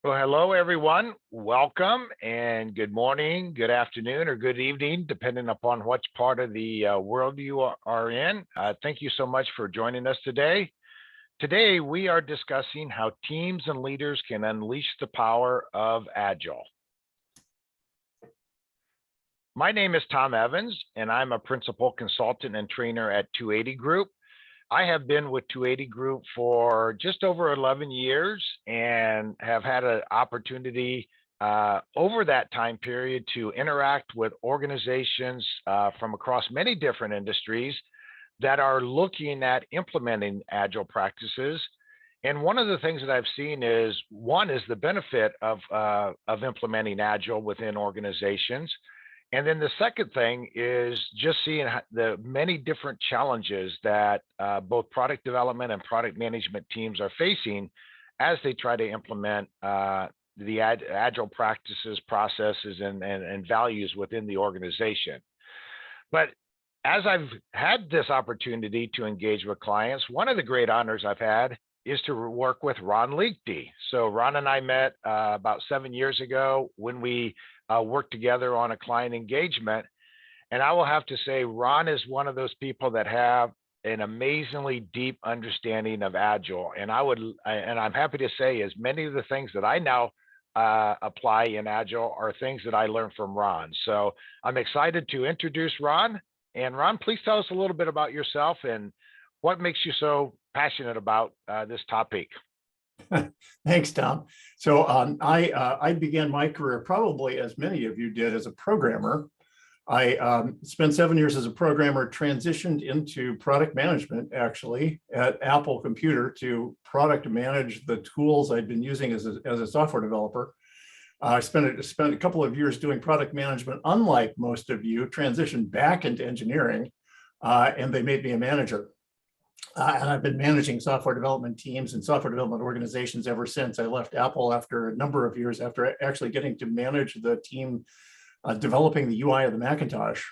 Well, hello, everyone. Welcome and good morning, good afternoon, or good evening, depending upon which part of the world you are in. Thank you so much for joining us today. Today, we are discussing how teams and leaders can unleash the power of Agile. My name is Tom Evans, and I'm a principal consultant and trainer at 280 Group. I have been with 280 Group for just over 11 years and have had an opportunity over that time period to interact with organizations from across many different industries that are looking at implementing Agile practices. And one of the things that I've seen is, one is the benefit of implementing Agile within organizations. And then the second thing is just seeing the many different challenges that both product development and product management teams are facing as they try to implement the Agile practices, processes, and values within the organization. But as I've had this opportunity to engage with clients, one of the great honors I've had is to work with Ron Lichty. So Ron and I met about 7 years ago when we worked together on a client engagement. And I will have to say, Ron is one of those people that have an amazingly deep understanding of Agile. And I'm happy to say, as many of the things that I now apply in Agile are things that I learned from Ron. So I'm excited to introduce Ron. And Ron, please tell us a little bit about yourself and what makes you so passionate about this topic. Thanks, Tom. So I began my career, probably as many of you did, as a programmer. I spent 7 years as a programmer, transitioned into product management, actually, at Apple Computer to product manage the tools I'd been using as a software developer. I spent a couple of years doing product management. Unlike most of you, transitioned back into engineering, and they made me a manager. And I've been managing software development teams and software development organizations ever since. I left Apple after a number of years, after actually getting to manage the team developing the UI of the Macintosh.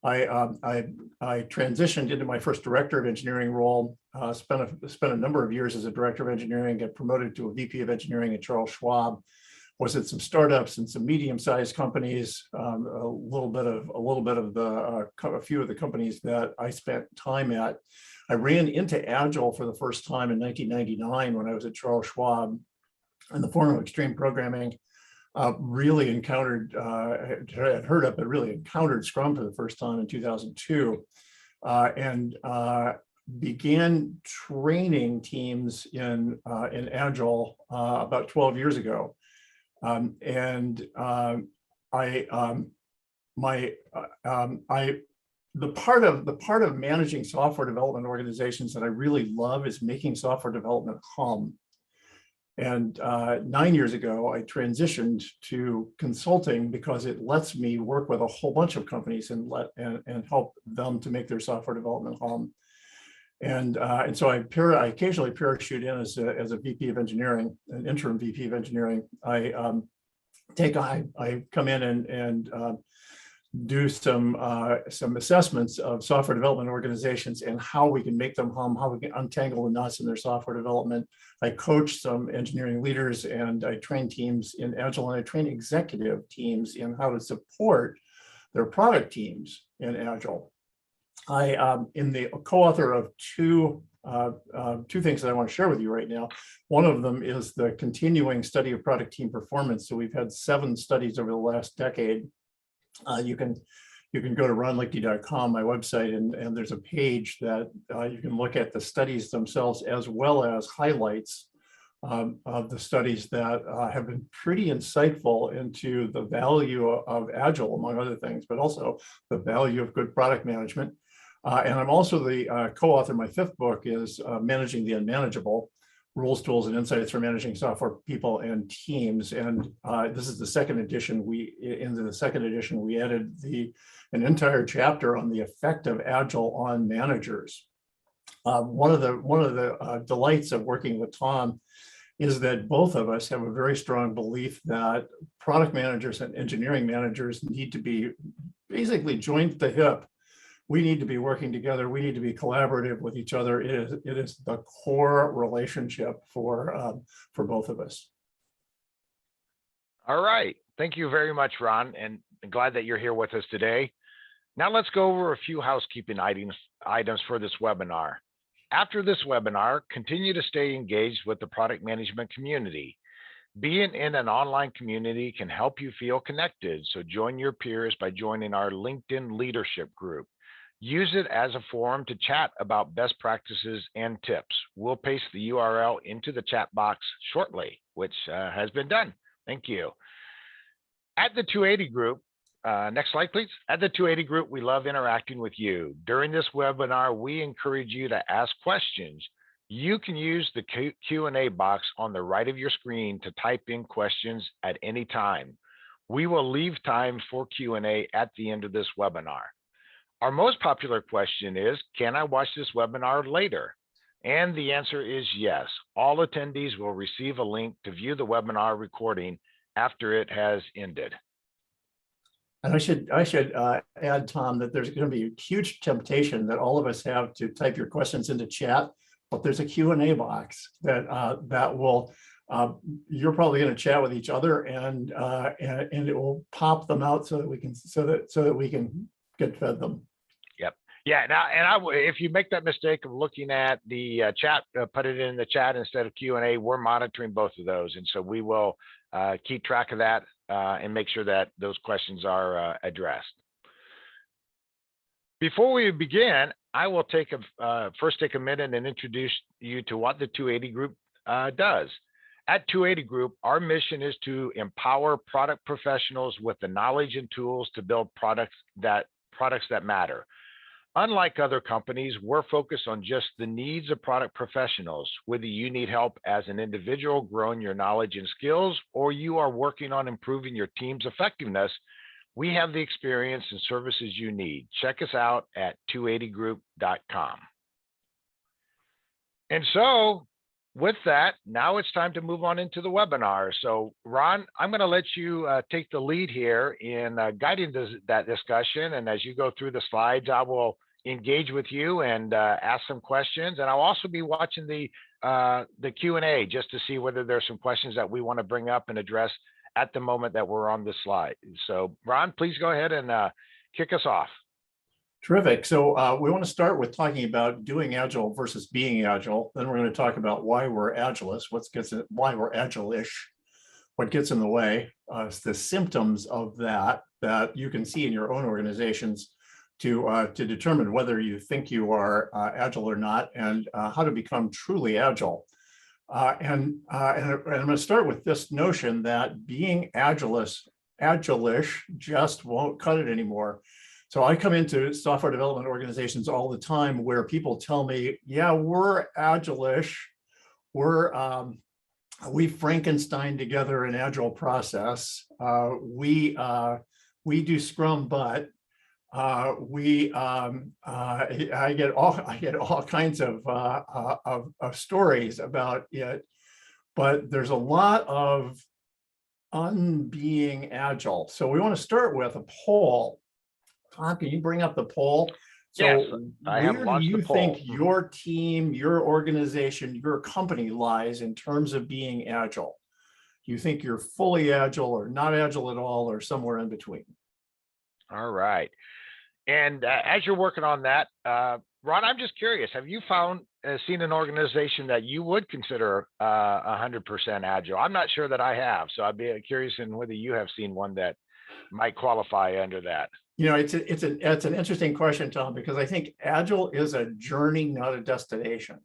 I transitioned into my first director of engineering role, spent a number of years as a director of engineering, got promoted to a VP of engineering at Charles Schwab, was at some startups and some medium-sized companies, a few of the companies that I spent time at. I ran into Agile for the first time in 1999 when I was at Charles Schwab in the form of extreme programming. Really encountered, had heard of it, really encountered Scrum for the first time in 2002, and began training teams in Agile about 12 years ago. The part of managing software development organizations that I really love is making software development hum. And 9 years ago, I transitioned to consulting because it lets me work with a whole bunch of companies and help them to make their software development hum. And so I occasionally parachute in as a VP of engineering, an interim VP of engineering. I come in and do some assessments of software development organizations and how we can make them hum, how we can untangle the knots in their software development. I coach some engineering leaders and I train teams in Agile, and I train executive teams in how to support their product teams in Agile. I am the co-author of two things that I want to share with you right now. One of them is the continuing study of product team performance. So we've had 7 studies over the last decade. You can go to ronlichty.com, my website, and there's a page that you can look at the studies themselves as well as highlights of the studies that have been pretty insightful into the value of Agile, among other things, but also the value of good product management. And I'm also the co-author. My 5th book is Managing the Unmanageable: Rules, Tools, and Insights for Managing Software People and Teams. And this is the 2nd edition. Into the 2nd edition, we added an entire chapter on the effect of Agile on managers. One of the delights of working with Tom is that both of us have a very strong belief that product managers and engineering managers need to be basically joined at the hip. We need to be working together. We need to be collaborative with each other. It is the core relationship for both of us. All right. Thank you very much, Ron, and glad that you're here with us today. Now let's go over a few housekeeping items for this webinar. After this webinar, continue to stay engaged with the product management community. Being in an online community can help you feel connected, so join your peers by joining our LinkedIn leadership group. Use it as a forum to chat about best practices and tips. We'll paste the URL into the chat box shortly, which has been done. Thank you. At the 280 group, next slide, please. At the 280 group, we love interacting with you. During this webinar, we encourage you to ask questions. You can use the Q&A box on the right of your screen to type in questions at any time. We will leave time for Q&A at the end of this webinar. Our most popular question is, can I watch this webinar later? And the answer is yes. All attendees will receive a link to view the webinar recording after it has ended. And I should add, Tom, that there's going to be a huge temptation that all of us have to type your questions into chat, but there's a Q&A box that will, you're probably going to chat with each other, and it will pop them out so that we can get fed them. Yep. Yeah. Now, and if you make that mistake of looking at the chat, put it in the chat instead of Q&A. We're monitoring both of those, and so we will keep track of that and make sure that those questions are addressed. Before we begin, I will first take a minute and introduce you to what the 280 group does. At 280 Group, our mission is to empower product professionals with the knowledge and tools to build products that matter. Unlike other companies, we're focused on just the needs of product professionals. Whether you need help as an individual growing your knowledge and skills, or you are working on improving your team's effectiveness, we have the experience and services you need. Check us out at 280group.com. And so with that, now it's time to move on into the webinar. So Ron, I'm going to let you take the lead here in guiding that discussion. And as you go through the slides, I will engage with you and ask some questions. And I'll also be watching the Q&A just to see whether there's some questions that we want to bring up and address at the moment that we're on this slide. So Ron, please go ahead and kick us off. Terrific. So we want to start with talking about doing Agile versus being Agile. Then we're going to talk about why we're Agilists, why we're Agile-ish, what gets in the way, the symptoms of that you can see in your own organizations to determine whether you think you are Agile or not, and how to become truly Agile. And I'm going to start with this notion that being Agilish just won't cut it anymore. So I come into software development organizations all the time where people tell me, yeah, we're Agilish, we Frankenstein together an Agile process, we do Scrum-but, I get all kinds of stories about it, but there's a lot of unbeing Agile. So we want to start with a poll. Tom, can you bring up the poll? So yes, I have where do launched you the poll. think your team, your organization, your company lies in terms of being Agile? Do you think you're fully Agile or not Agile at all, or somewhere in between? All right. And as you're working on that, Ron, I'm just curious, have you seen an organization that you would consider 100% Agile? I'm not sure that I have, so I'd be curious in whether you have seen one that might qualify under that. You know, it's an interesting question, Tom, because I think Agile is a journey, not a destination.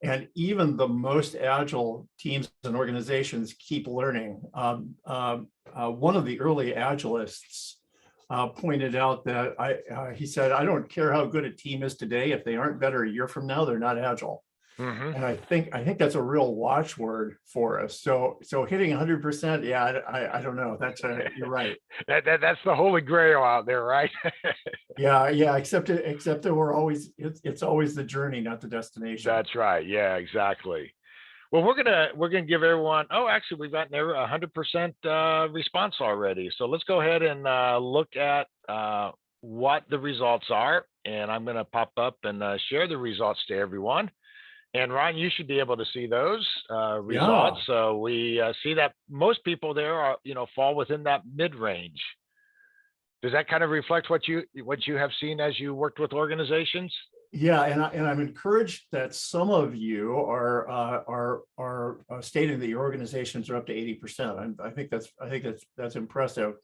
And even the most Agile teams and organizations keep learning. One of the early Agilists pointed out that he said, I don't care how good a team is today. If they aren't better a year from now, they're not Agile. Mm-hmm. And I think that's a real watchword for us. So hitting 100%, yeah, I don't know. You're right. That's the holy grail out there, right? yeah. Except that it's always the journey, not the destination. That's right. Yeah, exactly. Well, we're gonna give everyone. Oh, actually, we've gotten 100% response already. So let's go ahead and look at what the results are, and I'm gonna pop up and share the results to everyone. And Ron, you should be able to see those results. Yeah. So we see that most people there are, fall within that mid range. Does that kind of reflect what you have seen as you worked with organizations? Yeah, and I'm encouraged that some of you are stating that your organizations are up to 80%. I think that's impressive.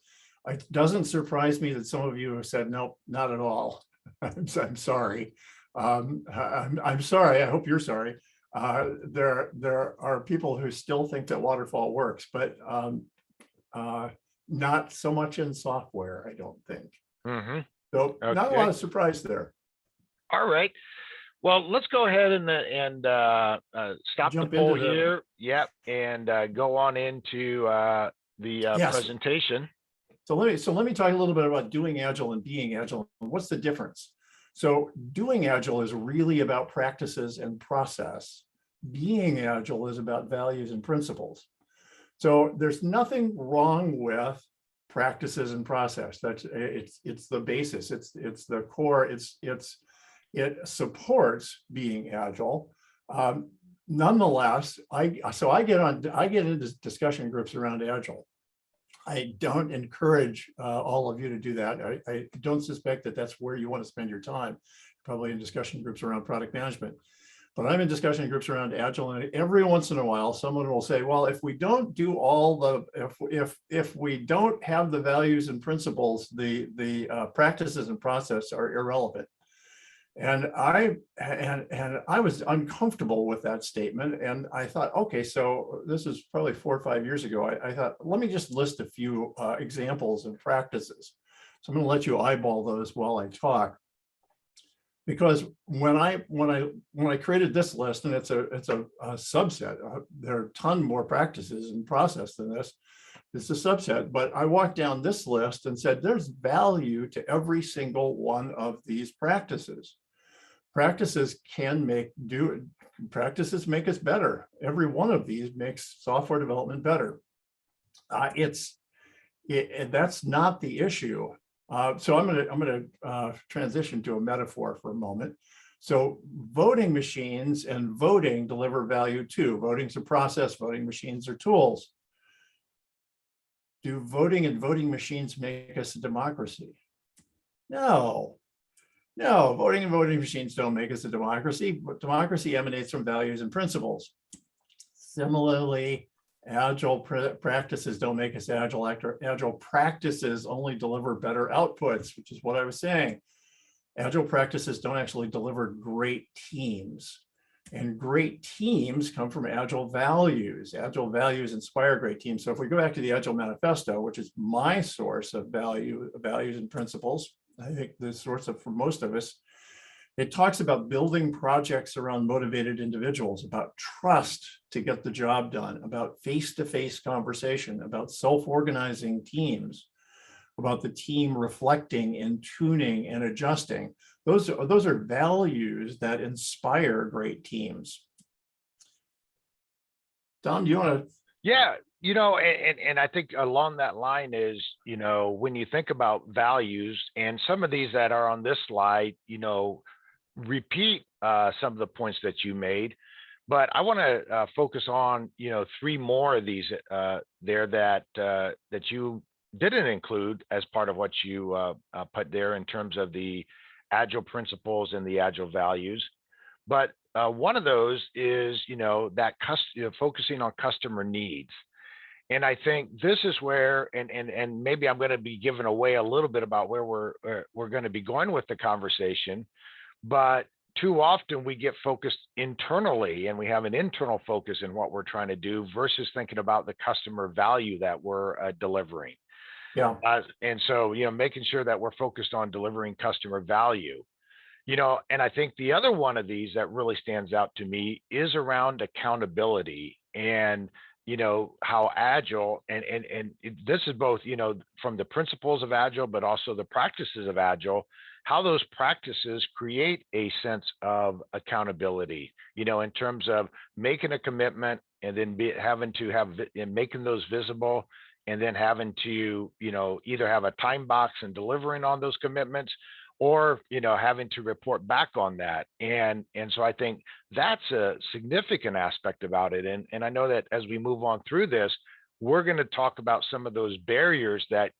It doesn't surprise me that some of you have said nope, not at all. I'm sorry. I'm sorry. I hope you're sorry. There are people who still think that waterfall works, but not so much in software, I don't think. Mm-hmm. So not a lot of surprise there. All right. Well, let's go ahead and stop the poll here. Yep, and go on into the presentation. So let me talk a little bit about doing Agile and being Agile. What's the difference? So doing Agile is really about practices and process. Being Agile is about values and principles. So there's nothing wrong with practices and process. It's the basis. It's the core. It supports being Agile. Nonetheless, I get into discussion groups around Agile. I don't encourage all of you to do that. I don't suspect that that's where you want to spend your time, probably in discussion groups around product management. But I'm in discussion groups around Agile, and every once in a while, someone will say, "Well, if we don't do all the, if we don't have the values and principles, the practices and process are irrelevant." And I was uncomfortable with that statement, and I thought, okay, so this is probably 4 or 5 years ago. I thought, let me just list a few examples of practices. So I'm going to let you eyeball those while I talk, because when I created this list, and it's a subset, there are a ton more practices and process than this. It's a subset, but I walked down this list and said, there's value to every single one of these practices. Practices practices make us better. Every one of these makes software development better. That's not the issue. So I'm gonna transition to a metaphor for a moment. So voting machines and voting deliver value too. Voting's a process, voting machines are tools. Do voting and voting machines make us a democracy? No, voting and voting machines don't make us a democracy, but democracy emanates from values and principles. Similarly, Agile practices don't make us Agile. Agile practices only deliver better outputs, which is what I was saying. Agile practices don't actually deliver great teams. And great teams come from Agile values. Agile values inspire great teams. So if we go back to the Agile Manifesto, which is my source of values and principles, I think the source of for most of us, it talks about building projects around motivated individuals, about trust to get the job done, about face-to-face conversation, about self-organizing teams, about the team reflecting and tuning and adjusting. Those are values that inspire great teams. Tom, do you want to? Yeah, and I think along that line is, when you think about values, and some of these that are on this slide, repeat some of the points that you made, but I want to focus on, 3 more of these there that you didn't include as part of what you put there in terms of the Agile principles and the Agile values. But one of those is, that focusing on customer needs. And I think this is where, and maybe I'm going to be giving away a little bit about where we're going to be going with the conversation, but too often we get focused internally, and we have an internal focus in what we're trying to do versus thinking about the customer value that we're delivering. Yeah. And so, making sure that we're focused on delivering customer value. And I think the other one of these that really stands out to me is around accountability, and how Agile and this is both, from the principles of Agile, but also the practices of Agile, how those practices create a sense of accountability, in terms of making a commitment and then having to making those visible, and then having to, either have a time box and delivering on those commitments, or, having to report back on that. And so I think that's a significant aspect about it. And I know that as we move on through this, we're going to talk about some of those barriers that,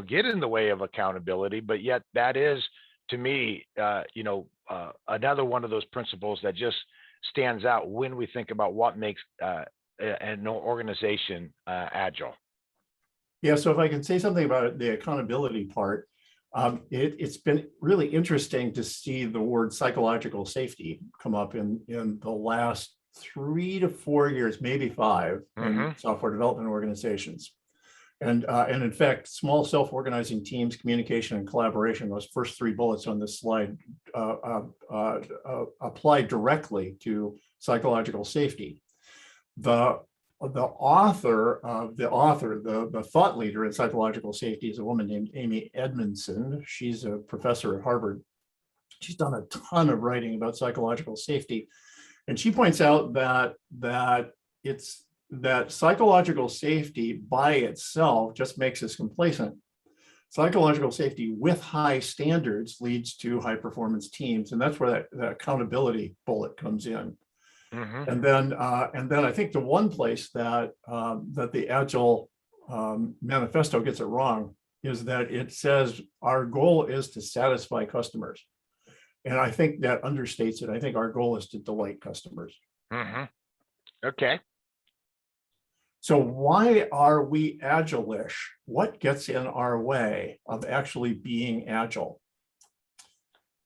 get in the way of accountability, but yet that is, to me, another one of those principles that just stands out when we think about what makes an organization agile. Yeah, so if I can say something about the accountability part, it's been really interesting to see the word psychological safety come up in the last 3 to 4 years, maybe 5, in software development organizations. And in fact, small self-organizing teams, communication and collaboration, those first 3 bullets on this slide apply directly to psychological safety. The thought leader in psychological safety is a woman named Amy Edmondson. She's a professor at Harvard. She's done a ton of writing about psychological safety. And she points out that psychological safety by itself just makes us complacent. Psychological safety with high standards leads to high performance teams. And that's where that accountability bullet comes in. And then I think the one place that the Agile manifesto gets it wrong is that it says our goal is to satisfy customers. And I think that understates it. I think our goal is to delight customers. Okay. So why are we Agilish? What gets in our way of actually being agile?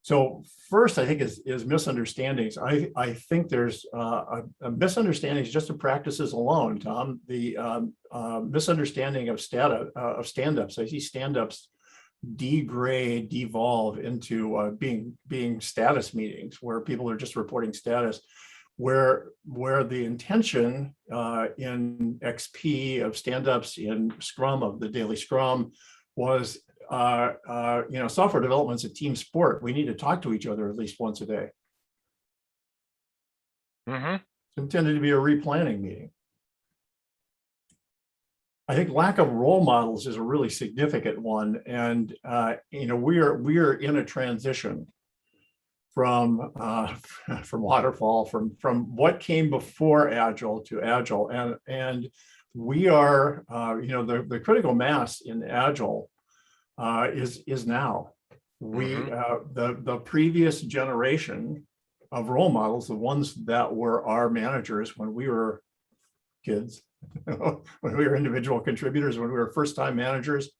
So first, I think is misunderstandings. I think there's a misunderstandings just of practices alone, Tom. The misunderstanding of standups. I see standups degrade, devolve into being status meetings where people are just reporting status, where the intention in XP of standups, in Scrum of the daily Scrum, was software development's a team sport. We need to talk to each other at least once a day. It's intended to be a replanning meeting. I think lack of role models is a really significant one, and we're in a transition from waterfall, from what came before Agile to Agile, and we are the critical mass in Agile is now. The previous generation of role models, the ones that were our managers when we were kids, when we were individual contributors, when we were first-time managers,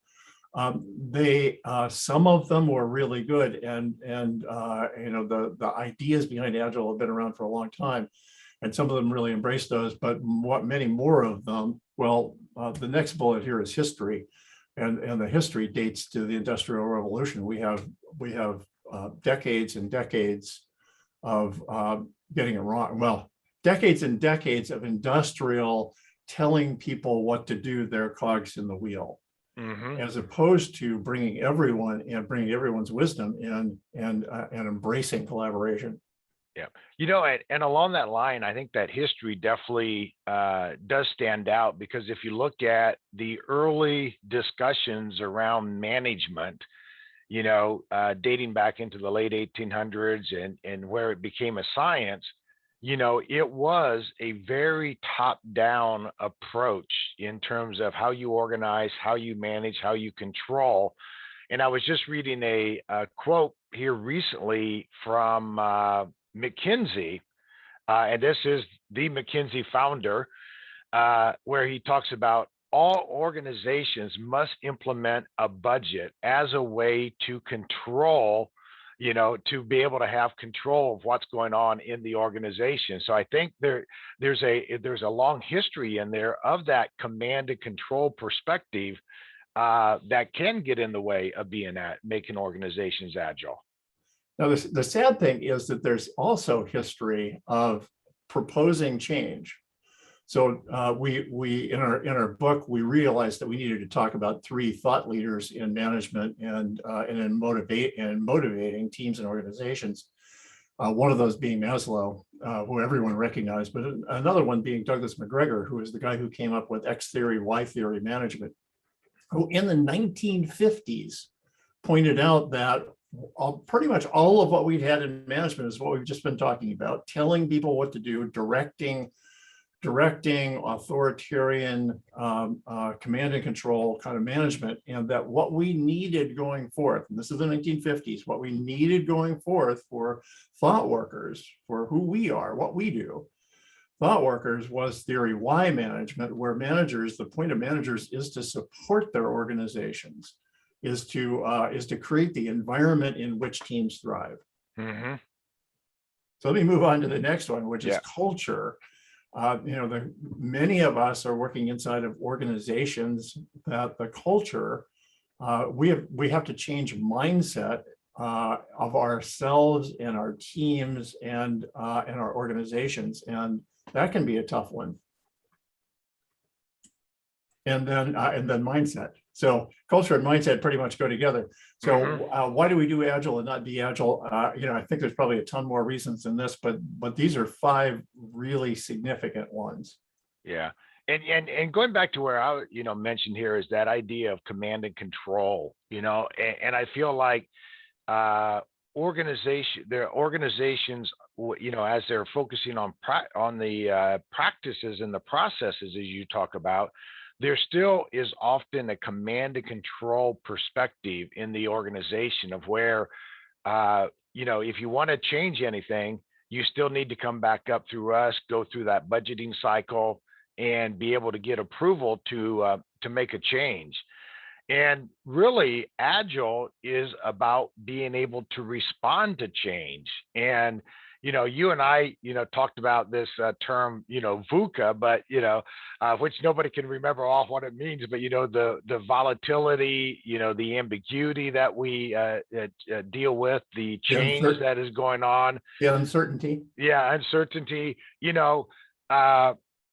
some of them were really good, and the ideas behind Agile have been around for a long time, and some of them really embraced those. But many more of them, the next bullet here is history. And the history dates to the Industrial Revolution. We have decades and decades of getting it wrong. Well, decades and decades of industrial telling people what to do, their cogs in the wheel, as opposed to bringing everyone's wisdom in and embracing collaboration. Yeah. And along that line, I think that history definitely does stand out, because if you look at the early discussions around management, dating back into the late 1800s and where it became a science, it was a very top-down approach in terms of how you organize, how you manage, how you control. And I was just reading a quote here recently from McKinsey, and this is the McKinsey founder, where he talks about all organizations must implement a budget as a way to control, to be able to have control of what's going on in the organization. So I think there's a long history in there of that command and control perspective that can get in the way of making organizations agile. Now, the sad thing is that there's also history of proposing change. So we in our book, we realized that we needed to talk about 3 thought leaders in management and in motivating teams and organizations. One of those being Maslow, who everyone recognized, but another one being Douglas McGregor, who is the guy who came up with X theory, Y theory management. who in the 1950s pointed out that pretty much all of what we'd had in management is what we've just been talking about, telling people what to do, directing, authoritarian, command and control kind of management, and that what we needed going forth, and this is the 1950s, what we needed going forth for thought workers, for who we are, what we do, thought workers, was theory Y management, where managers, the point of managers is to support their organizations, is to create the environment in which teams thrive. Mm-hmm. So let me move on to the next one, which is Yeah. culture. Many of us are working inside of organizations that the culture, we have to change mindset of ourselves and our teams and our organizations, and that can be a tough one. And then mindset. So culture and mindset pretty much go together. So why do we do Agile and not be Agile? I think there's probably a ton more reasons than this, but these are 5 really significant ones. Yeah. And going back to where I, mentioned here is that idea of command and control, and I feel like organizations, as they're focusing on the practices and the processes, as you talk about, there still is often a command and control perspective in the organization of where, if you want to change anything, you still need to come back up through us, go through that budgeting cycle, and be able to get approval to make a change. And really, Agile is about being able to respond to change. And you and I, talked about this term, VUCA, but which nobody can remember all what it means. But the volatility, the ambiguity that we deal with, the change that is going on, the uncertainty. Yeah, uncertainty.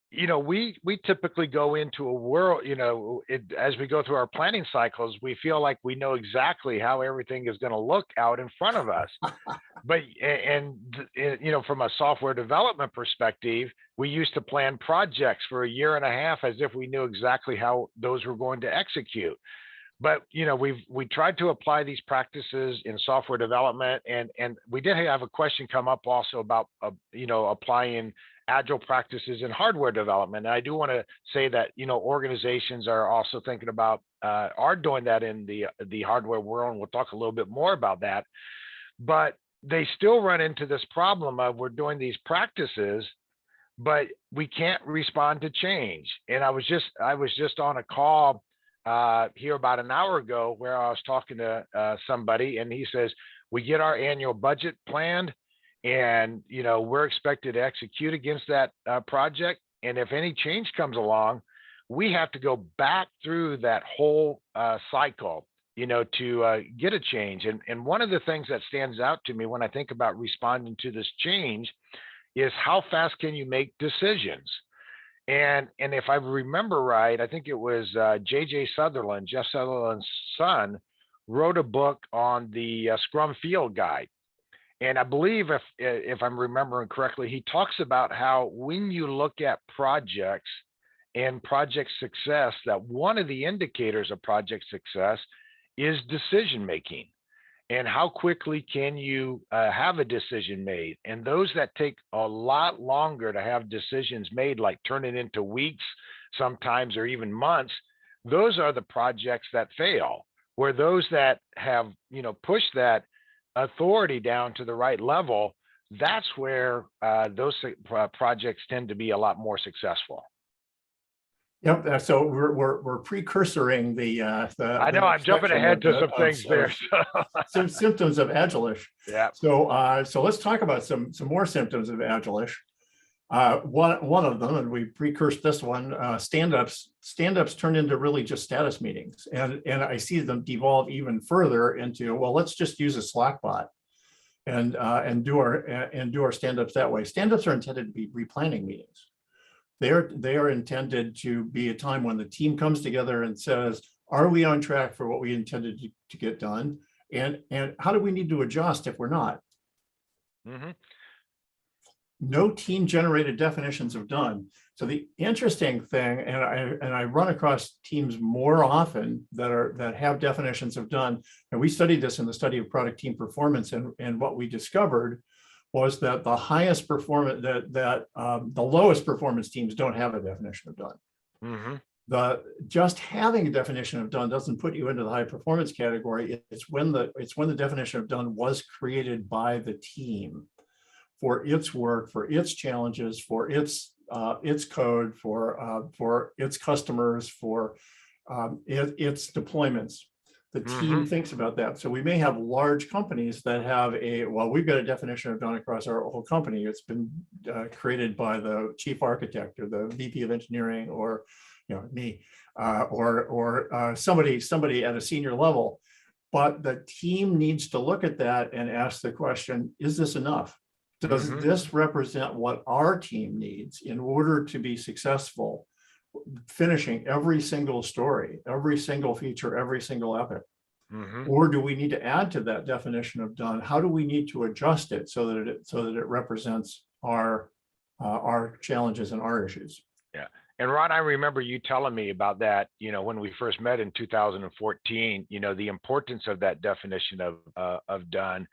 We typically go into a world, as we go through our planning cycles, we feel like we know exactly how everything is going to look out in front of us. But, from a software development perspective, we used to plan projects for a year and a half as if we knew exactly how those were going to execute. But, we tried to apply these practices in software development, and we did have a question come up also about, applying Agile practices in hardware development. And I do want to say that, organizations are also thinking about, are doing that in the hardware world. And we'll talk a little bit more about that. But they still run into this problem of we're doing these practices, but we can't respond to change. And I was just on a call here about an hour ago where I was talking to somebody, and he says, we get our annual budget planned, and we're expected to execute against that project. And if any change comes along, we have to go back through that whole cycle, to get a change. And one of the things that stands out to me when I think about responding to this change is how fast can you make decisions? And if I remember right, I think it was Jeff Sutherland's son, wrote a book on the Scrum Field Guide. And I believe, if I'm remembering correctly, he talks about how when you look at projects and project success, that one of the indicators of project success is decision making. And how quickly can you have a decision made? And those that take a lot longer to have decisions made, like turning into weeks sometimes, or even months, those are the projects that fail. Where those that have, pushed that authority down to the right level, that's where those projects tend to be a lot more successful. Yep. So we're precursoring the. I know I'm jumping ahead to some things there. Some symptoms of Agilish. Yeah. So let's talk about some more symptoms of Agilish. One of them, and we precursed this one, standups turn into really just status meetings, and I see them devolve even further into, well, let's just use a Slack bot and do our standups that way. Standups are intended to be replanning meetings. They are intended to be a time when the team comes together and says, are we on track for what we intended to get done, and how do we need to adjust if we're not? Mm-hmm. no team generated definitions of done. So the interesting thing, and I run across teams more often that have definitions of done, and we studied this in the study of product team performance, and what we discovered was that the highest performance, the lowest performance teams don't have a definition of done. Mm-hmm. Just having a definition of done doesn't put you into the high performance category. It's when the definition of done was created by the team for its work, for its challenges, for its code, for its customers, for its deployments. The team thinks about that. So we may have large companies that have we've got a definition of done across our whole company. It's been created by the chief architect or the VP of engineering, or me, or somebody at a senior level. But the team needs to look at that and ask the question, is this enough? Does this represent what our team needs in order to be successful, finishing every single story, every single feature, every single epic? Or do we need to add to that definition of done? How do we need to adjust it so that it represents our challenges and our issues? Yeah. And Ron, I remember you telling me about that, when we first met in 2014, the importance of that definition of done.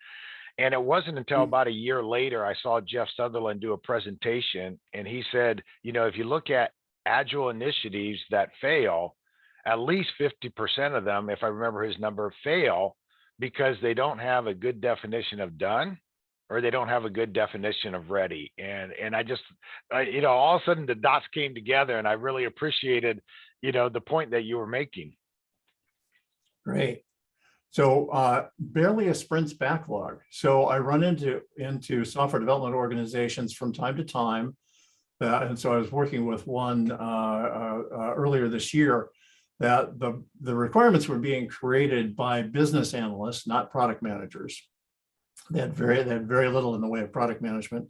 And it wasn't until about a year later, I saw Jeff Sutherland do a presentation, and he said, if you look at Agile initiatives that fail, at least 50% of them, if I remember his number, fail because they don't have a good definition of done, or they don't have a good definition of ready. And I just, all of a sudden the dots came together, and I really appreciated, the point that you were making. Great. So barely a sprint's backlog. So I run into software development organizations from time to time. And so I was working with one earlier this year, that the requirements were being created by business analysts, not product managers. They had very little in the way of product management.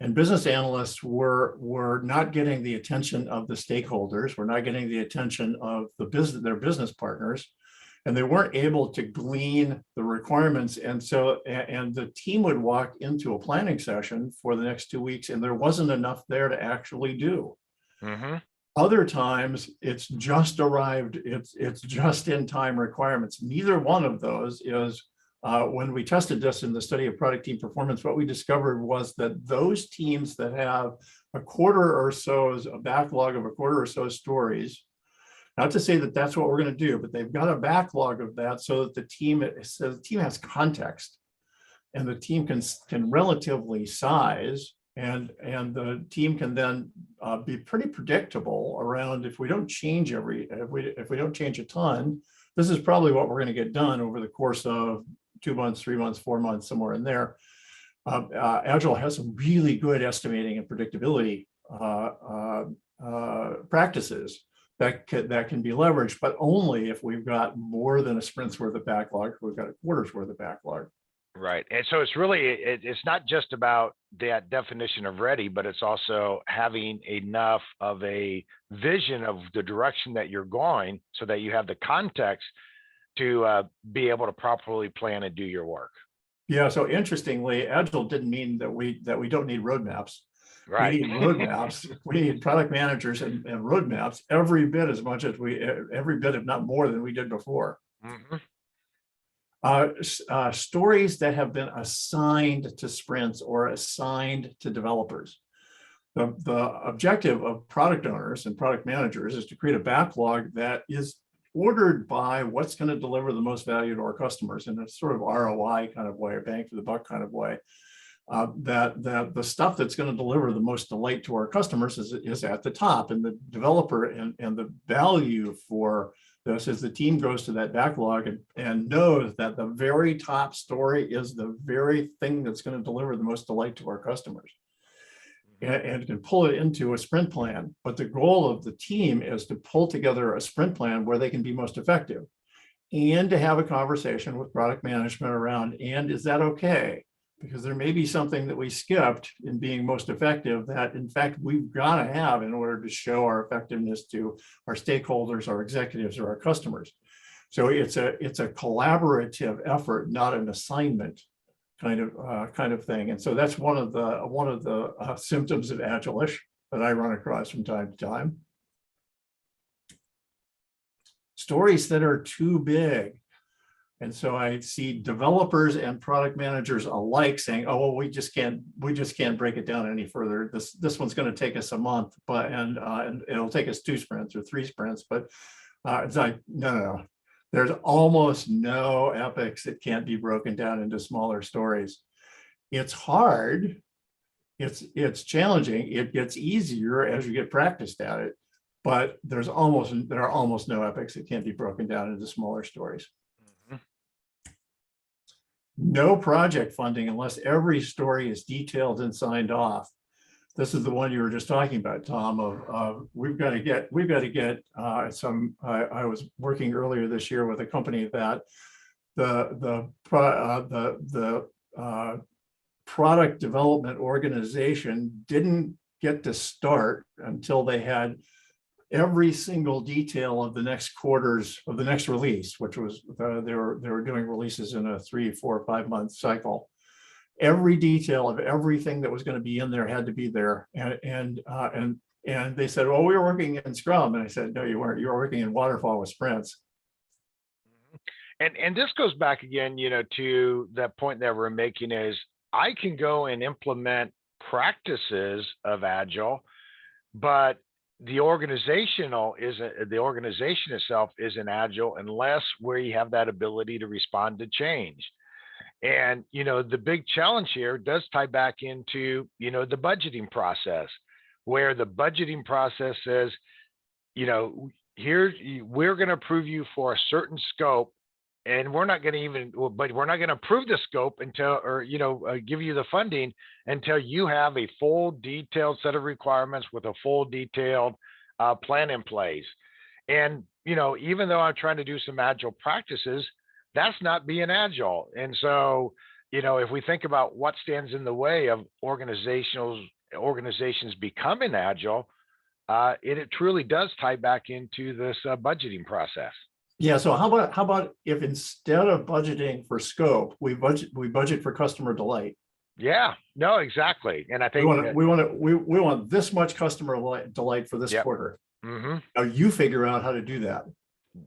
And business analysts were not getting the attention of the stakeholders, were not getting the attention of their business partners. And they weren't able to glean the requirements. And the team would walk into a planning session for the next 2 weeks, and there wasn't enough there to actually do. Other times it's just arrived, it's just in time requirements. Neither one of those is, when we tested this in the study of product team performance, what we discovered was that those teams that have a backlog of a quarter or so stories, not to say that that's what we're going to do, but they've got a backlog of that so that the team has context, and the team can relatively size, and the team can then be pretty predictable around, if we don't change if we don't change a ton, this is probably what we're going to get done over the course of 2 months, 3 months, 4 months, somewhere in there. Agile has some really good estimating and predictability practices that can be leveraged, but only if we've got more than a sprint's worth of backlog, if we've got a quarter's worth of backlog. Right. And so it's really, it's not just about that definition of ready, but it's also having enough of a vision of the direction that you're going, so that you have the context to be able to properly plan and do your work. Yeah. So interestingly, Agile didn't mean that we don't need roadmaps. Right. We need roadmaps. We need product managers and roadmaps every bit as much as every bit, if not more than we did before. Stories that have been assigned to sprints or assigned to developers. The objective of product owners and product managers is to create a backlog that is ordered by what's going to deliver the most value to our customers in a sort of ROI kind of way, or bang for the buck kind of way. That the stuff that's going to deliver the most delight to our customers is at the top, and the developer and the value for this is the team goes to that backlog and knows that the very top story is the very thing that's going to deliver the most delight to our customers, and can pull it into a sprint plan. But the goal of the team is to pull together a sprint plan where they can be most effective, and to have a conversation with product management around, and is that okay? Because there may be something that we skipped in being most effective that in fact we've got to have in order to show our effectiveness to our stakeholders, our executives, or our customers. So it's a collaborative effort, not an assignment kind of thing. And so that's one of the symptoms of Agilish that I run across from time to time. Stories that are too big. And so I see developers and product managers alike saying, "Oh, well, we just can't break it down any further. This one's going to take us a month, but and it'll take us 2 sprints or 3 sprints." But it's like, no. There's almost no epics that can't be broken down into smaller stories. It's hard. It's challenging. It gets easier as you get practiced at it, but there are almost no epics that can't be broken down into smaller stories. No project funding unless every story is detailed and signed off. This is the one you were just talking about, Tom, of we've got to get some. I was working earlier this year with a company that the product development organization didn't get to start until they had every single detail of the next quarters of the next release, which was they were doing releases in a 3, 4, 5 month cycle. Every detail of everything that was going to be in there had to be there, and they said, "Well, we were working in Scrum," and I said, "No, you weren't. You were working in waterfall with sprints." And this goes back again, to that point that we're making is I can go and implement practices of Agile, but the organization itself isn't Agile unless we have that ability to respond to change. And, the big challenge here does tie back into, the budgeting process, where the budgeting process says, here, we're going to approve you for a certain scope, and we're not going to approve the scope until, or, give you the funding until you have a full detailed set of requirements with a full detailed plan in place. And, even though I'm trying to do some Agile practices, that's not being Agile. And so, if we think about what stands in the way of organizations becoming Agile, it truly does tie back into this budgeting process. Yeah. So how about if instead of budgeting for scope, we budget for customer delight? Yeah. No, exactly. And I think we want this much customer delight for this quarter. Mm-hmm. Now you figure out how to do that.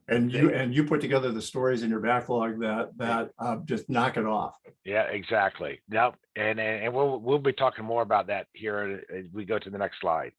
And you put together the stories in your backlog that just knock it off. Yeah, exactly. Yep. And we'll be talking more about that here as we go to the next slide.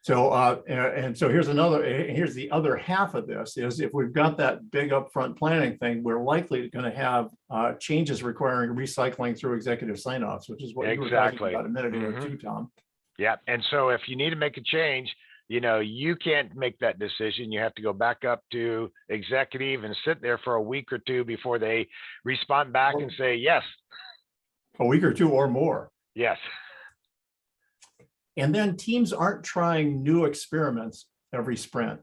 So and so here's the other half of this is if we've got that big upfront planning thing, we're likely going to have changes requiring recycling through executive sign-offs, which is what you were talking about a minute ago too, Tom. Yeah. And so if you need to make a change, you can't make that decision. You have to go back up to executive and sit there for a week or 2 before they respond back and say yes. A week or 2 or more. Yes. And then teams aren't trying new experiments every sprint.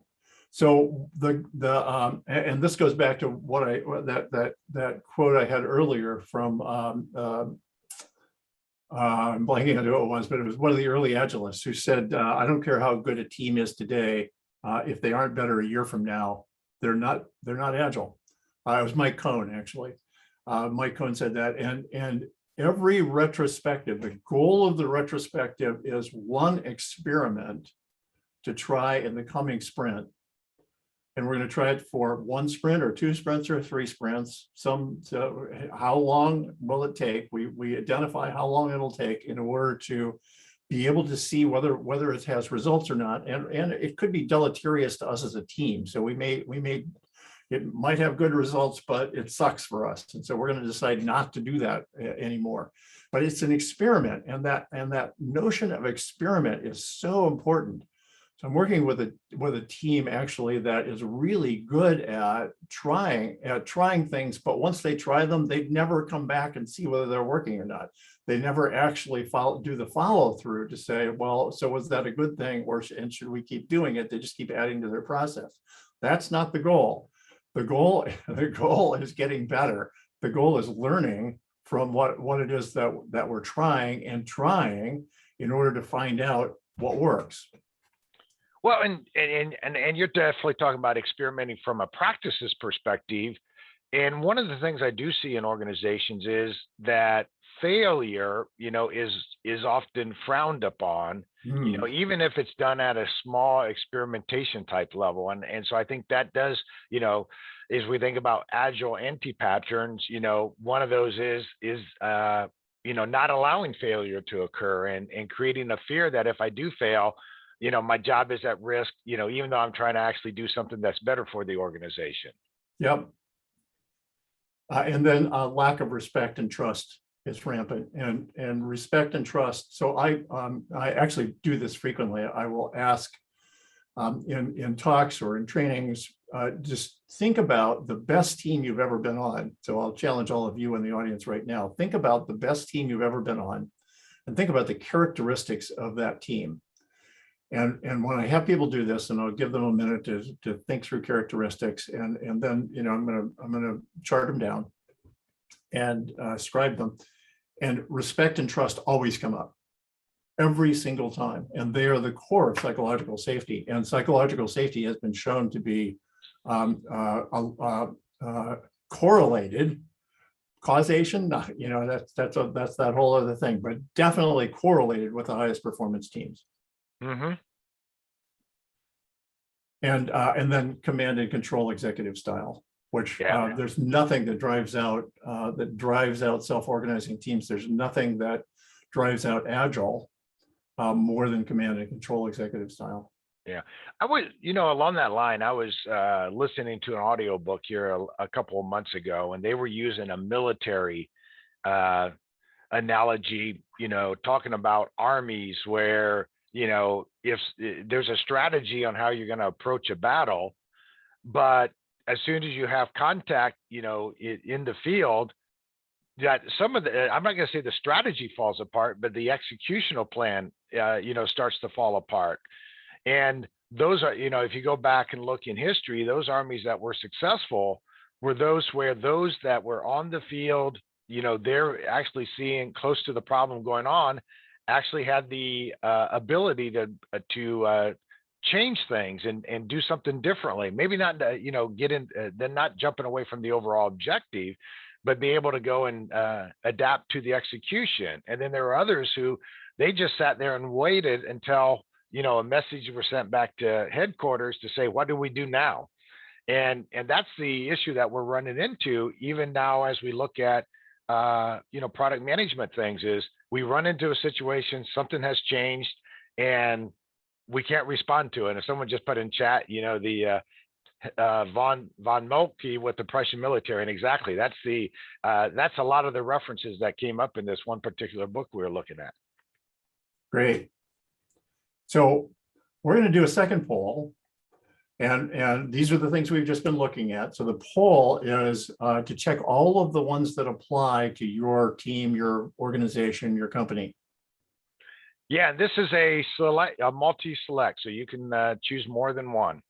So and this goes back to what that quote I had earlier from I'm blanking on who it was, but it was one of the early Agilists who said, "I don't care how good a team is today, if they aren't better a year from now, they're not Agile." It was Mike Cohn, actually. Mike Cohn said that, and every retrospective, the goal of the retrospective is one experiment to try in the coming sprint. And we're going to try it for 1 sprint or 2 sprints or 3 sprints. How long will it take? We identify how long it'll take in order to be able to see whether it has results or not. And it could be deleterious to us as a team. So it might have good results, but it sucks for us. And so we're going to decide not to do that anymore. But it's an experiment, and that notion of experiment is so important. So I'm working with a team actually that is really good at trying things, but once they try them, they never come back and see whether they're working or not. They never actually do the follow through to say, well, so was that a good thing, and should we keep doing it? They just keep adding to their process. That's not the goal. The goal is getting better. The goal is learning from what it is that we're trying in order to find out what works. Well, and you're definitely talking about experimenting from a practices perspective. And one of the things I do see in organizations is that failure, is often frowned upon, Hmm. even if it's done at a small experimentation type level. And so I think that does, as we think about agile anti-patterns, one of those is not allowing failure to occur and creating a fear that if I do fail, my job is at risk, even though I'm trying to actually do something that's better for the organization. Yep. And then lack of respect and trust is rampant, and respect and trust. So I actually do this frequently. I will ask in talks or in trainings, just think about the best team you've ever been on. So I'll challenge all of you in the audience right now. Think about the best team you've ever been on, and think about the characteristics of that team. And when I have people do this, and I'll give them a minute to think through characteristics, and then I'm gonna chart them down and scribe them. And respect and trust always come up every single time, and they are the core of psychological safety. And psychological safety has been shown to be correlated. Causation, that's that whole other thing, but definitely correlated with the highest performance teams. Mm-hmm. And then command and control executive style, which Yeah. there's nothing that drives out self-organizing teams. There's nothing that drives out agile more than command and control executive style. Yeah. I was, along that line, I was listening to an audio book here a couple of months ago, and they were using a military analogy, talking about armies where, if there's a strategy on how you're going to approach a battle, but as soon as you have contact, in the field, that some of the, I'm not going to say the strategy falls apart, but the executional plan, starts to fall apart. And those are, if you go back and look in history, those armies that were successful were those where those that were on the field, they're actually seeing close to the problem going on, actually had the ability to change things and do something differently. Maybe not, get in, then not jumping away from the overall objective, but be able to go and adapt to the execution. And then there are others who they just sat there and waited until, a message was sent back to headquarters to say, what do we do now? And that's the issue that we're running into even now as we look at, product management things. Is we run into a situation, something has changed, and we can't respond to it. And if someone just put in chat, the von Moltke with the Prussian military, and exactly that's a lot of the references that came up in this one particular book we were looking at. Great. So we're going to do a second poll, and these are the things we've just been looking at. So the poll is to check all of the ones that apply to your team, your organization, your company. Yeah, this is a multi-select, so you can choose more than one.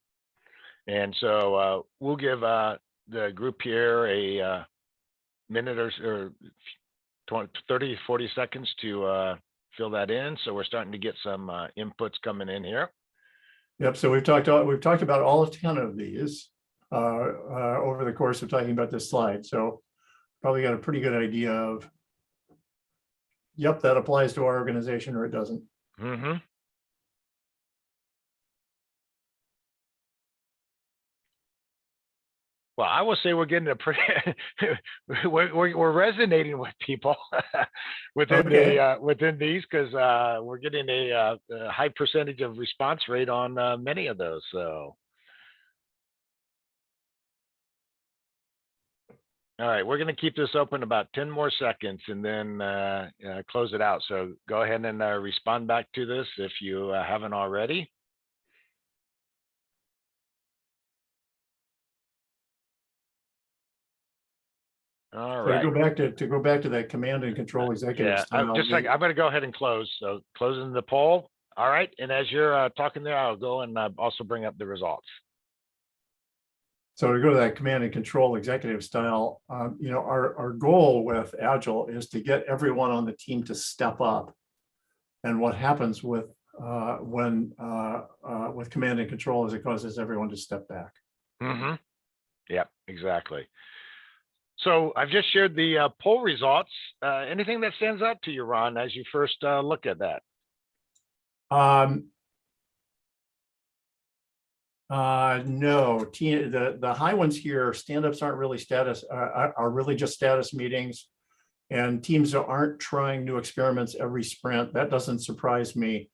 And so we'll give the group here a minute or 20, 30, 40 seconds to fill that in. So we're starting to get some inputs coming in here. Yep. So we've talked about all 10 of these over the course of talking about this slide. So probably got a pretty good idea of, yep, that applies to our organization, or it doesn't. Mm-hmm. Well, I will say we're getting a pretty, we're resonating with people within within these, because we're getting a high percentage of response rate on many of those. So, all right, we're going to keep this open about 10 more seconds and then close it out. So go ahead and respond back to this if you haven't already. All right. So to go back to that command and control executive style. Just like I'm going to go ahead and close. So closing the poll. All right. And as you're talking there, I'll go and also bring up the results. So to go to that command and control executive style, our goal with Agile is to get everyone on the team to step up. And what happens with command and control is it causes everyone to step back. Mm-hmm. Yep, exactly. So I've just shared the poll results. Anything that stands out to you, Ron, as you first look at that? No, the high ones here, stand-ups aren't really status, are really just status meetings. And teams aren't trying new experiments every sprint. That doesn't surprise me.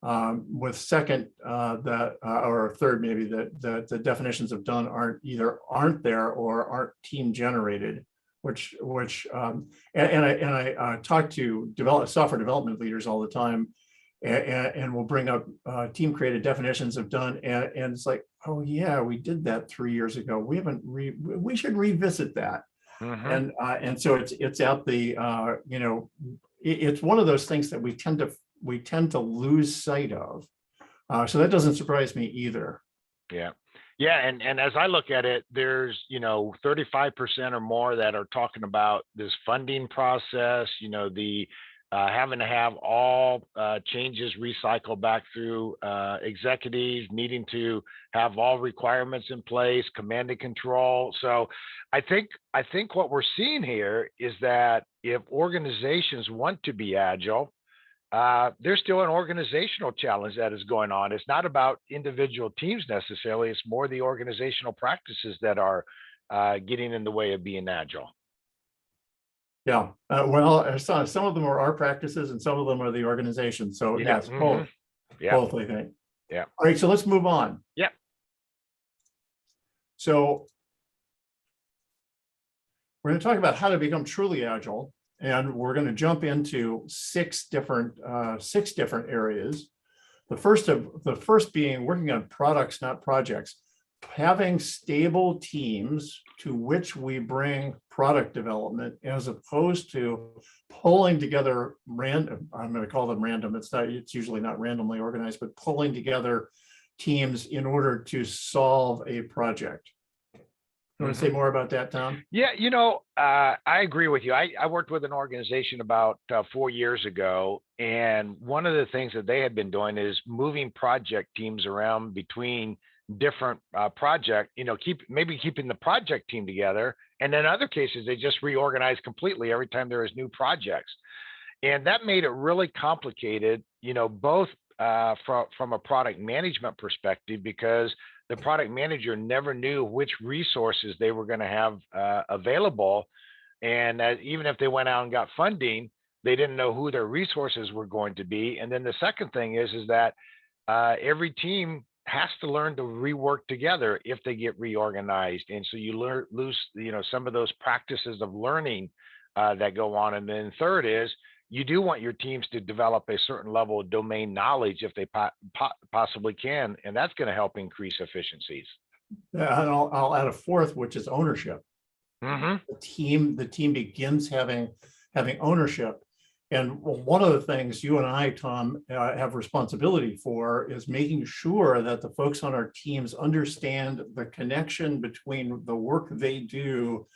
With second, or third, maybe that the definitions of done aren't there or aren't team generated, which and I talk to software development leaders all the time, and we'll bring up team created definitions of done, and it's like, oh yeah, we did that 3 years ago. We should revisit that. Mm-hmm. And so it's out the it's one of those things that we tend to lose sight of. So that doesn't surprise me either. Yeah. Yeah. And as I look at it, there's, 35% or more that are talking about this funding process, the having to have all changes recycled back through executives, needing to have all requirements in place, command and control. So I think what we're seeing here is that if organizations want to be agile, there's still an organizational challenge that is going on. It's not about individual teams necessarily. It's more the organizational practices that are getting in the way of being agile. Yeah, well, some of them are our practices and some of them are the organization. So Yeah. yes, both, Yeah. both, I think. Yeah. All right, so let's move on. Yeah. So we're going to talk about how to become truly agile, and we're going to jump into six different areas. The first being working on products, not projects. Having stable teams to which we bring product development, as opposed to pulling together random, I'm going to call them random, it's usually not randomly organized, but pulling together teams in order to solve a project. You want to say more about that, Tom? Yeah, I agree with you. I worked with an organization about 4 years ago, and one of the things that they had been doing is moving project teams around between different project, keeping the project team together. And in other cases, they just reorganize completely every time there is new projects. And that made it really complicated, both from a product management perspective, because the product manager never knew which resources they were going to have available. And even if they went out and got funding, they didn't know who their resources were going to be. And then the second thing is that every team has to learn to rework together if they get reorganized. And so you lose, some of those practices of learning that go on. And then third is, you do want your teams to develop a certain level of domain knowledge if they possibly can, and that's going to help increase efficiencies. Yeah, and I'll add a fourth, which is ownership. Mm-hmm. The team begins having ownership. And one of the things you and I, Tom, have responsibility for is making sure that the folks on our teams understand the connection between the work they do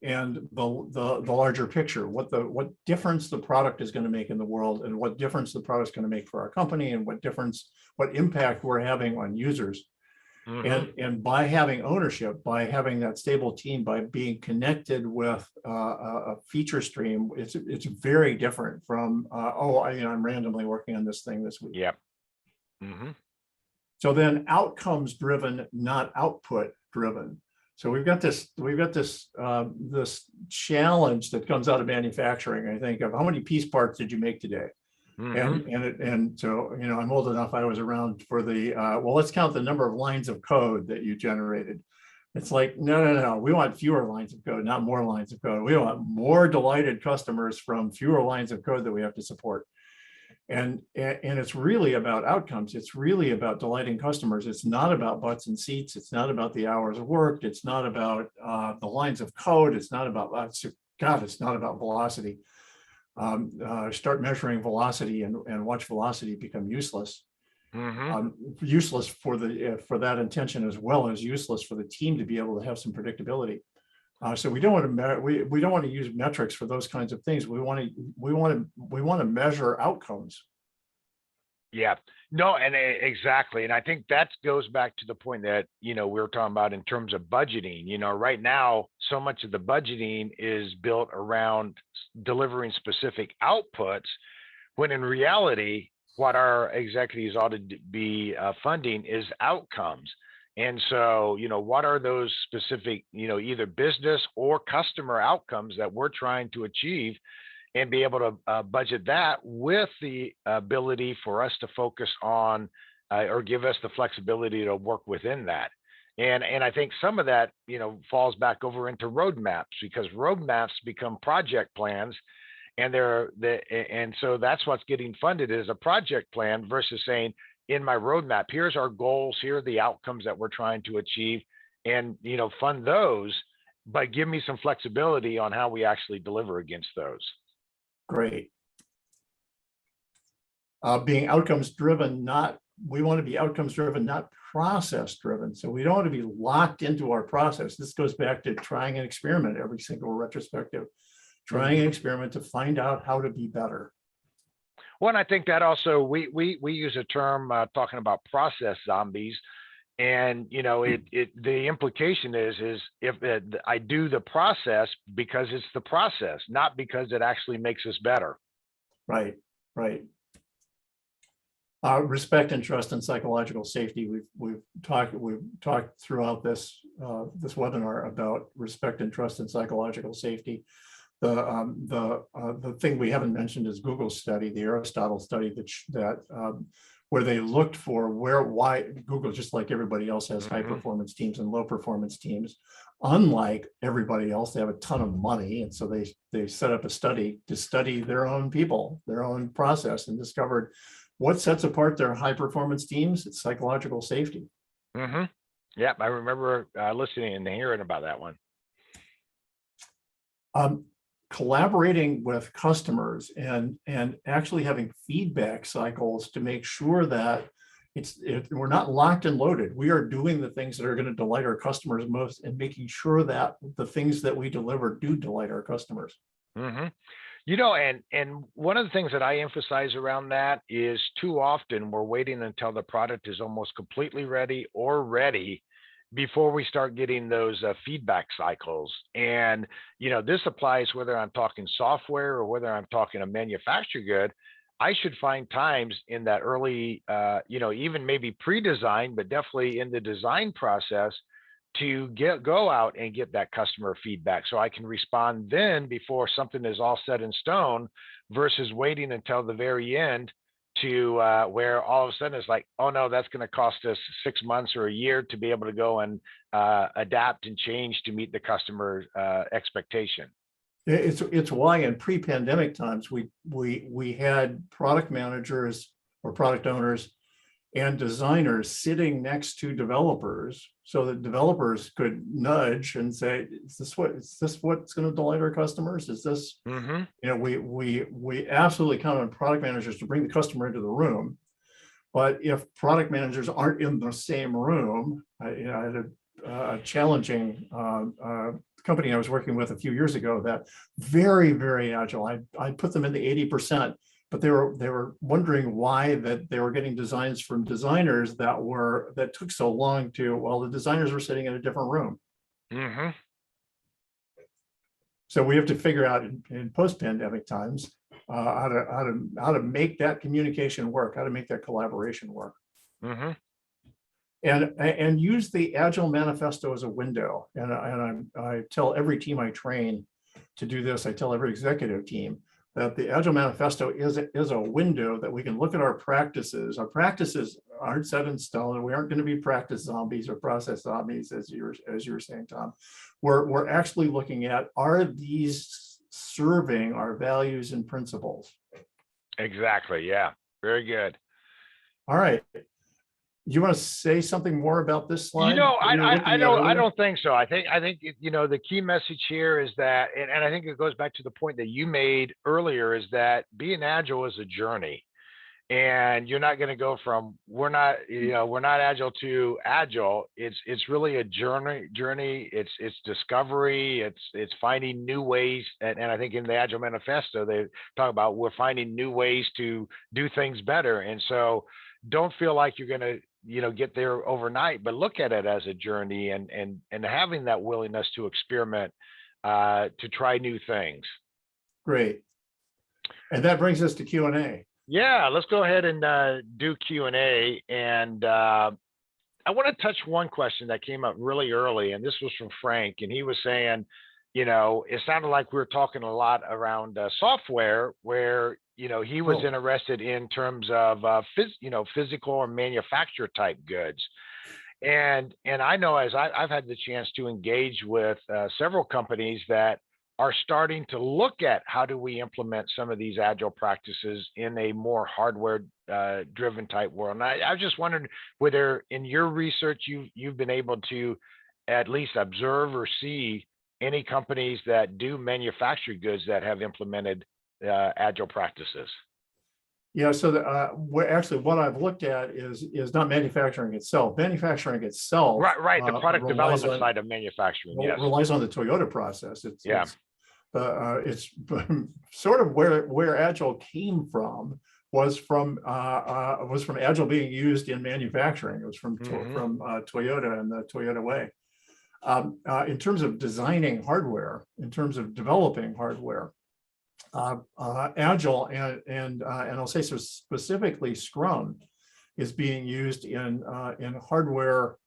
and the larger picture, what difference the product is going to make in the world, and what difference the product is going to make for our company, and what impact we're having on users. Mm-hmm. And by having ownership, by having that stable team, by being connected with a feature stream, it's very different from I'm randomly working on this thing this week. Yeah. Mm-hmm. So then outcomes driven, not output driven. So we've got this challenge that comes out of manufacturing, I think, of how many piece parts did you make today? Mm-hmm. And so, I'm old enough, I was around for the, let's count the number of lines of code that you generated. It's like, no. We want fewer lines of code, not more lines of code. We want more delighted customers from fewer lines of code that we have to support. And it's really about outcomes. It's really about delighting customers. It's not about butts and seats. It's not about the hours worked. It's not about the lines of code. It's not about, it's not about velocity. Start measuring velocity and watch velocity become useless. Mm-hmm. Useless for that intention, as well as useless for the team to be able to have some predictability. So we don't want to use metrics for those kinds of things. We want to measure outcomes. Yeah, no, and exactly. And I think that goes back to the point that, we were talking about in terms of budgeting. Right now, so much of the budgeting is built around delivering specific outputs, when in reality, what our executives ought to be funding is outcomes. And so, what are those specific, either business or customer outcomes that we're trying to achieve, and be able to budget that with the ability for us to focus on or give us the flexibility to work within that. And I think some of that, falls back over into roadmaps, because roadmaps become project plans, and and so that's what's getting funded is a project plan versus saying, in my roadmap, here's our goals, here are the outcomes that we're trying to achieve, and fund those, but give me some flexibility on how we actually deliver against those. Great. Being outcomes driven, we want to be outcomes driven, not process driven. So we don't want to be locked into our process. This goes back to trying an experiment every single retrospective, trying an experiment to find out how to be better. Well, and I think that also we use a term talking about process zombies, and the implication is if I do the process because it's the process, not because it actually makes us better. Right. Respect and trust and psychological safety. We've talked throughout this webinar about respect and trust and psychological safety. The thing we haven't mentioned is Google's study, the Aristotle study, that where they looked for why Google, just like everybody else, has high performance teams and low performance teams. Unlike everybody else, they have a ton of money, and so they set up a study to study their own people, their own process, and discovered what sets apart their high performance teams. It's psychological safety. Yeah, I remember listening and hearing about that one. Collaborating with customers and actually having feedback cycles to make sure that we're not locked and loaded. We are doing the things that are going to delight our customers most, and making sure that the things that we deliver do delight our customers. And one of the things that I emphasize around that is, too often we're waiting until the product is almost completely ready or ready before we start getting those feedback cycles. And, this applies whether I'm talking software or whether I'm talking a manufactured good. I should find times in that early, even maybe pre-design, but definitely in the design process, to go out and get that customer feedback, so I can respond then before something is all set in stone, versus waiting until the very end to where all of a sudden it's like, oh no, that's going to cost us 6 months or a year to be able to go and adapt and change to meet the customer expectation. It's why in pre-pandemic times we had product managers or product owners and designers sitting next to developers, so that developers could nudge and say, is this what's going to delight our customers? Is this, we absolutely count on product managers to bring the customer into the room. But if product managers aren't in the same room, I had a challenging company I was working with a few years ago that very, very agile. I put them in the 80%. But they were wondering why that they were getting designs from designers that took so long the designers were sitting in a different room. So we have to figure out in post-pandemic times how to make that communication work, how to make that collaboration work. And use the Agile manifesto as a window. And I tell every team I train to do this. I tell every executive team that the Agile manifesto is a window that we can look at our practices. Our practices aren't set in stone, and we aren't going to be practice zombies or process zombies, as you were saying, Tom. We're actually looking at, are these serving our values and principles? Exactly. Yeah. Very good. All right. You want to say something more about this slide? I don't think so. I think the key message here is that, and I think it goes back to the point that you made earlier, is that being agile is a journey. And you're not going to go from we're not agile to agile. It's really a journey. It's discovery. It's finding new ways. And I think in the Agile Manifesto they talk about we're finding new ways to do things better. And so don't feel like you're going to get there overnight, but look at it as a journey, and having that willingness to experiment, to try new things. Great. And that brings us to Q&A. Yeah, let's go ahead and do Q&A. And I want to touch one question that came up really early, and this was from Frank, and he was saying, it sounded like we were talking a lot around software, where he was interested in terms of physical or manufacturer type goods. And I know, as I've had the chance to engage with several companies that are starting to look at how do we implement some of these agile practices in a more hardware driven type world. And I just wondered whether in your research you've been able to at least observe or see any companies that do manufacture goods that have implemented agile practices. Yeah, so actually what I've looked at is not manufacturing itself. Manufacturing itself, right. The product development side of manufacturing, yes, relies on the Toyota process. It's sort of where Agile came from was from Agile being used in manufacturing. It was from Toyota and the Toyota way. In terms of designing hardware, in terms of developing hardware, Agile and I'll say so specifically Scrum is being used in hardware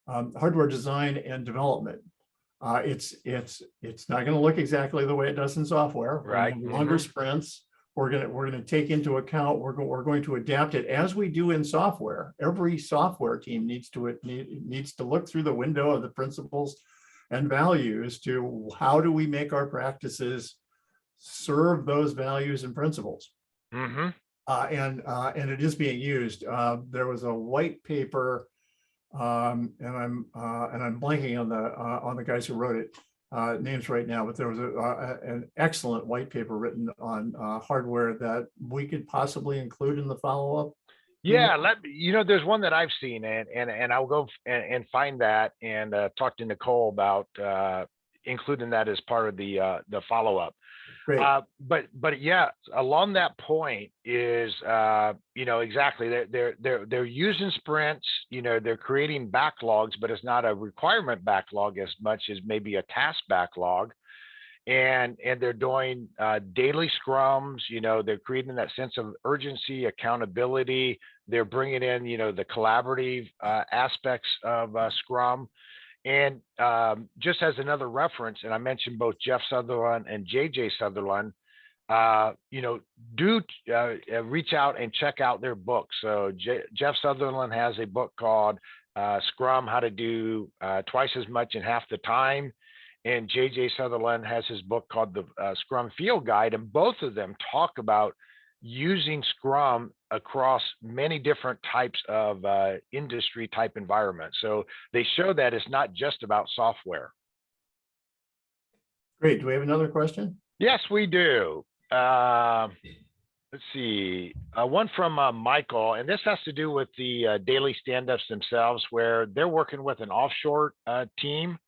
design and development. It's not going to look exactly the way it does in software. Right. Longer sprints. We're going to take into account. We're going to adapt it as we do in software. Every software team needs to look through the window of the principles and values to how do we make our practices serve those values and principles. And it is being used. There was a white paper. And I'm blanking on the guys who wrote it names right now, but there was an excellent white paper written on hardware that we could possibly include in the follow-up. Yeah, there's one that I've seen, and I'll go and find that and talk to Nicole about including that as part of the follow-up. Great. But yeah, along that point is exactly they're using sprints, they're creating backlogs, but it's not a requirement backlog as much as maybe a task backlog, and they're doing daily scrums. They're creating that sense of urgency, accountability. They're bringing in the collaborative aspects of Scrum. And just as another reference, and I mentioned both Jeff Sutherland and JJ Sutherland, do reach out and check out their books. So Jeff Sutherland has a book called Scrum, How to Do Twice as Much in Half the Time. And JJ Sutherland has his book called The Scrum Field Guide. And both of them talk about using Scrum across many different types of industry type environments. So they show that it's not just about software. Great. Do we have another question? Yes, we do. Let's see. One from Michael, and this has to do with the daily stand-ups themselves, where they're working with an offshore team,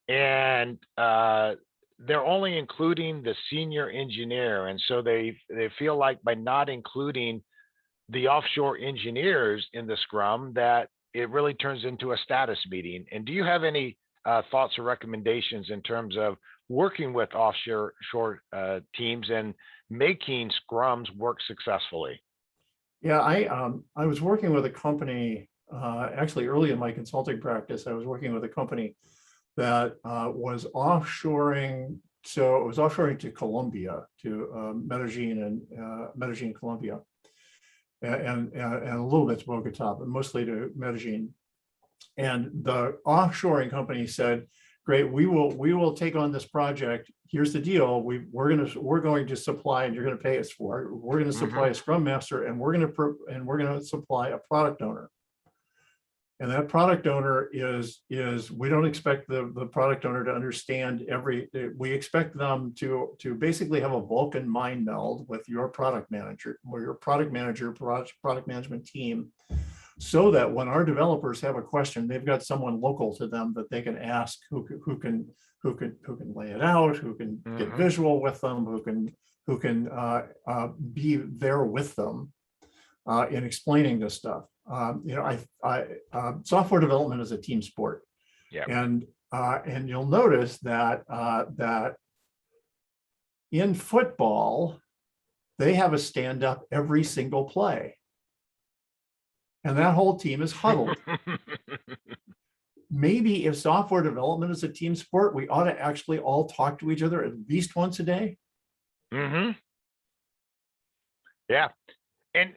and they're only including the senior engineer. And so they feel like by not including the offshore engineers in the Scrum, that it really turns into a status meeting. And do you have any thoughts or recommendations in terms of working with offshore teams and making Scrums work successfully? Yeah, I was working with a company, actually early in my consulting practice, I was working with a company that was offshoring. So it was offshoring to Colombia, to Medellin, Colombia, and a little bit to Bogota, but mostly to Medellin. And the offshoring company said, "Great, we will take on this project. Here's the deal: we're going to supply, and you're going to pay us for it. We're going to supply a Scrum Master, and we're going to supply a product owner." And that product owner is we don't expect the product owner to understand we expect them to basically have a Vulcan mind meld with your product manager or your product management team, so that when our developers have a question, they've got someone local to them that they can ask, who can lay it out, who can get visual with them, who can be there with them in explaining this stuff. Software development is a team sport. Yeah. And you'll notice that that in football, they have a stand-up every single play. And that whole team is huddled. Maybe if software development is a team sport, we ought to actually all talk to each other at least once a day. Yeah. And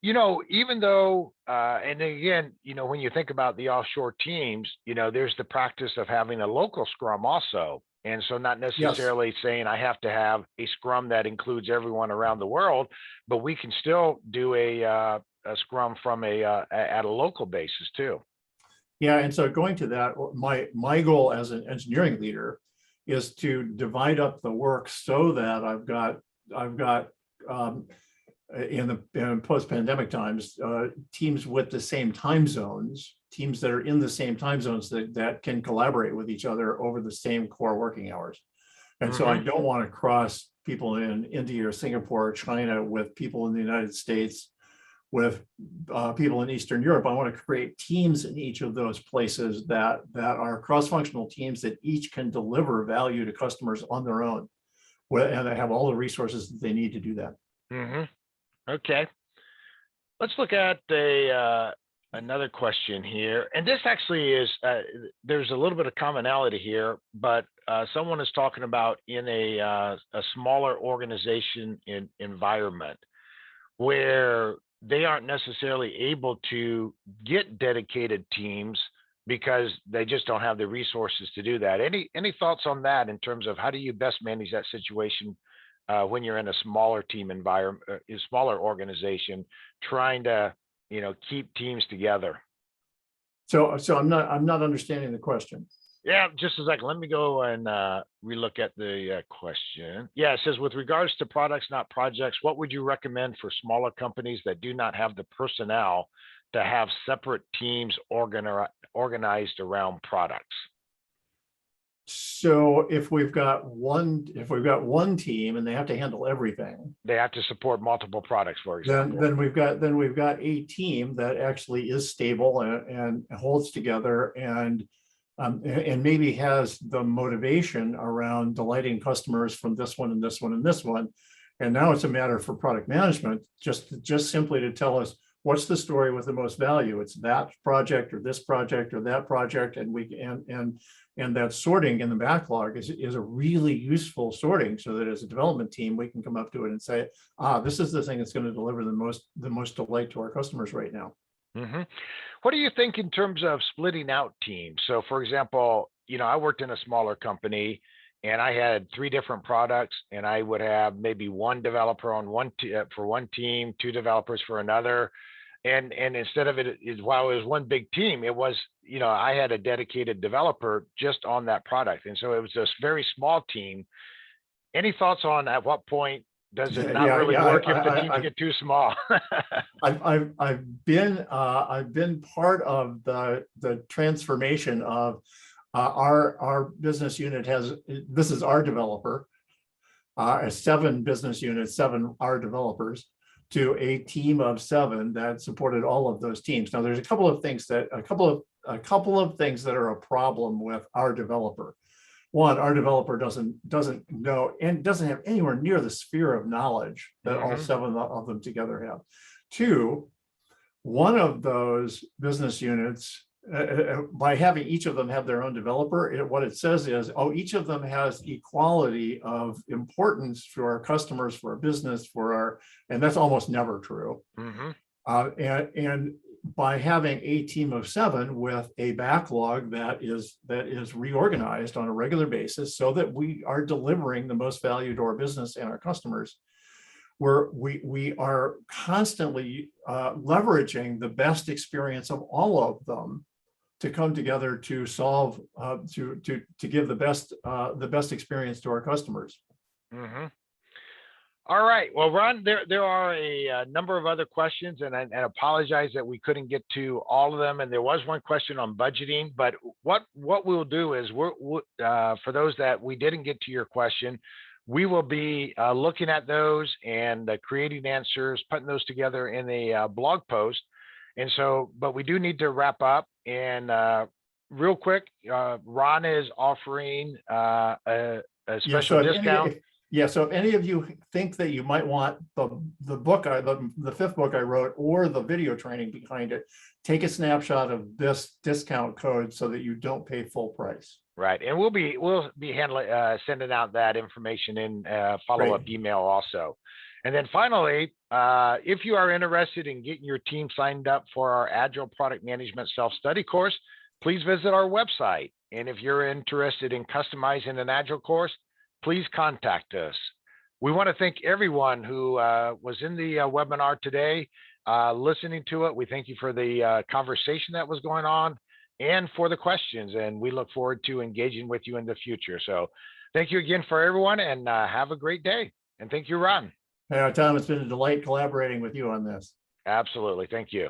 even though, and again, when you think about the offshore teams, there's the practice of having a local scrum also. And so not necessarily saying I have to have a scrum that includes everyone around the world, but we can still do a scrum from at a local basis too. Yeah, and so going to that, my goal as an engineering leader is to divide up the work so that I've got in post-pandemic times, teams with the same time zones, teams that are in the same time zones that can collaborate with each other over the same core working hours. And so I don't want to cross people in India or Singapore or China with people in the United States, with people in Eastern Europe. I want to create teams in each of those places that are cross-functional teams that each can deliver value to customers on their own, and they have all the resources that they need to do that. Okay, let's look at another question here, and this actually is there's a little bit of commonality here, but someone is talking about in a smaller organization environment where they aren't necessarily able to get dedicated teams because they just don't have the resources to do that. Any thoughts on that in terms of how do you best manage that situation when you're in a smaller team environment, a smaller organization, trying to keep teams together? So I'm not understanding the question. Yeah, just a second. Let me go and relook at the question. Yeah, it says, with regards to products, not projects, what would you recommend for smaller companies that do not have the personnel to have separate teams organized around products? So if we've got one team and they have to handle everything, they have to support multiple products, for example. Then we've got a team that actually is stable and holds together and maybe has the motivation around delighting customers from this one and this one and this one. And now it's a matter for product management just simply to tell us what's the story with the most value. It's that project or this project or that project, and that sorting in the backlog is a really useful sorting, so that as a development team we can come up to it and say, this is the thing that's going to deliver the most delight to our customers right now. What do you think in terms of splitting out teams? So for example, I worked in a smaller company and I had 3 different products, and I would have maybe 1 developer on for one team, 2 developers for another. And instead of while it was one big team, it was, I had a dedicated developer just on that product. And so it was this very small team. Any thoughts on at what point does it not really work if the teams get too small? I've been part of the transformation of our business unit this is our developer, 7 business units, 7 our developers, to a team of 7 that supported all of those teams. Now, there's a couple of things that are a problem with our developer. One, our developer doesn't know and doesn't have anywhere near the sphere of knowledge that all 7 of them together have. 2, one of those business units, by having each of them have their own developer, what it says is, each of them has equality of importance for our customers, for our business, and that's almost never true. And by having a team of 7 with a backlog that is reorganized on a regular basis so that we are delivering the most value to our business and our customers, we are constantly leveraging the best experience of all of them to come together to solve, to give the best experience to our customers. Mm-hmm. All right. Well, Ron, there are a number of other questions, and I apologize that we couldn't get to all of them. And there was one question on budgeting, but what we'll do is for those that we didn't get to your question, we will be looking at those and creating answers, putting those together in a blog post. And so, but we do need to wrap up. And real quick, Ron is offering a special discount. So if any of you think that you might want the book, the fifth book I wrote, or the video training behind it, take a snapshot of this discount code so that you don't pay full price. Right, and we'll be handling sending out that information in follow-up email also. And then finally, if you are interested in getting your team signed up for our Agile Product Management Self-Study course, please visit our website. And if you're interested in customizing an Agile course, please contact us. We want to thank everyone who was in the webinar today, listening to it. We thank you for the conversation that was going on and for the questions, and we look forward to engaging with you in the future. So thank you again for everyone, and have a great day. And thank you, Ron. Tom, it's been a delight collaborating with you on this. Absolutely. Thank you.